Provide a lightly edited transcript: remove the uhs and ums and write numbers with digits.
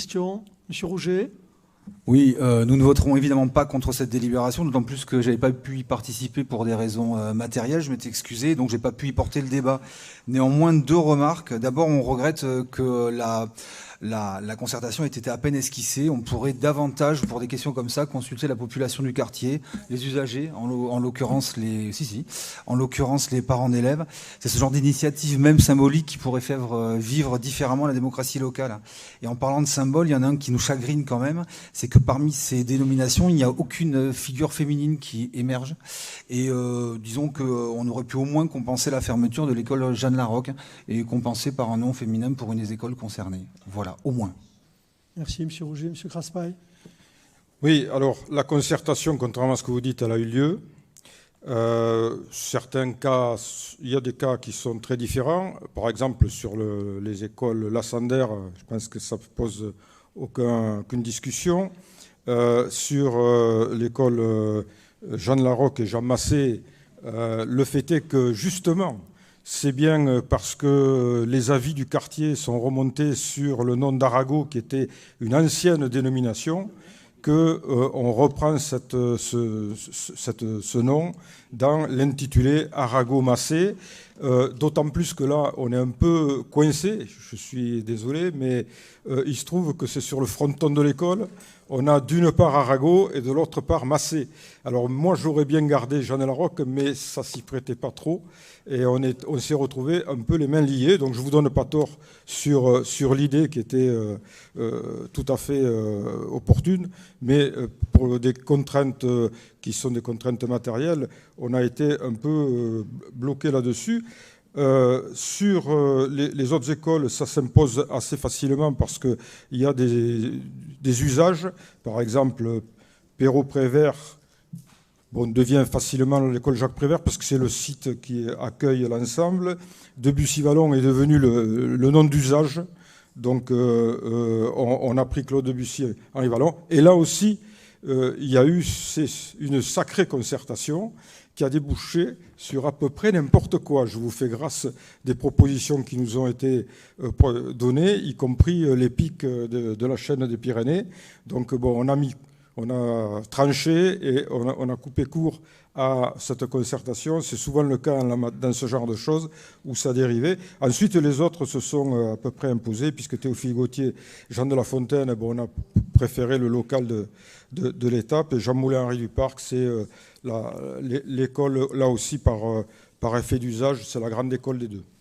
Question, Monsieur Rouget. Oui, nous ne voterons évidemment pas contre cette délibération, d'autant plus que j'avais pas pu y participer pour des raisons matérielles, je m'étais excusé, donc j'ai pas pu y porter le débat. Néanmoins, deux remarques. D'abord, on regrette que la concertation ait été à peine esquissée. On pourrait davantage, pour des questions comme ça, consulter la population du quartier, les usagers, en l'occurrence en l'occurrence les parents d'élèves. C'est ce genre d'initiative, même symbolique, qui pourrait faire vivre différemment la démocratie locale. Et en parlant de symbole, il y en a un qui nous chagrine quand même, c'est que parmi ces dénominations, il n'y a aucune figure féminine qui émerge. Et disons qu'on aurait pu au moins compenser la fermeture de l'école Jeanne Larocque et compenser par un nom féminin pour une des écoles concernées. Voilà, au moins. Merci, Monsieur Rouget. Monsieur Craspail. Oui, alors la concertation, contrairement à ce que vous dites, elle a eu lieu. Certains cas, il y a des cas qui sont très différents. Par exemple, sur les écoles Lassander, je pense que ça ne pose aucune discussion. Sur l'école Jeanne Larocque et Jean Massé, le fait est que justement, c'est bien parce que les avis du quartier sont remontés sur le nom d'Arago, qui était une ancienne dénomination, qu'on reprend ce nom dans l'intitulé Arago-Massé, d'autant plus que là, on est un peu coincé, je suis désolé, mais il se trouve que c'est sur le fronton de l'école, on a d'une part Arago et de l'autre part Massé. Alors moi, j'aurais bien gardé Jeanne Larocque, mais ça s'y prêtait pas trop, et on s'est retrouvés un peu les mains liées, donc je vous donne pas tort sur l'idée qui était tout à fait opportune, mais pour des contraintes qui sont des contraintes matérielles, on a été un peu bloqué là-dessus. Sur les autres écoles, ça s'impose assez facilement parce qu'il y a des usages. Par exemple, Perrault-Prévert devient facilement l'école Jacques Prévert parce que c'est le site qui accueille l'ensemble. Debussy-Vallon est devenu le nom d'usage. Donc on a pris Claude Debussy-Henri Vallon. Et là aussi, il y a eu une sacrée concertation qui a débouché sur à peu près n'importe quoi. Je vous fais grâce des propositions qui nous ont été données, y compris les pics de la chaîne des Pyrénées. Donc bon, on a tranché et on a coupé court à cette concertation. C'est souvent le cas dans ce genre de choses où ça dérivait. Ensuite, les autres se sont à peu près imposés, puisque Théophile Gautier, Jean de La Fontaine, on a préféré le local de l'étape. Et Jean Moulin-Henri du Parc, c'est l'école, là aussi, par effet d'usage, c'est la grande école des deux.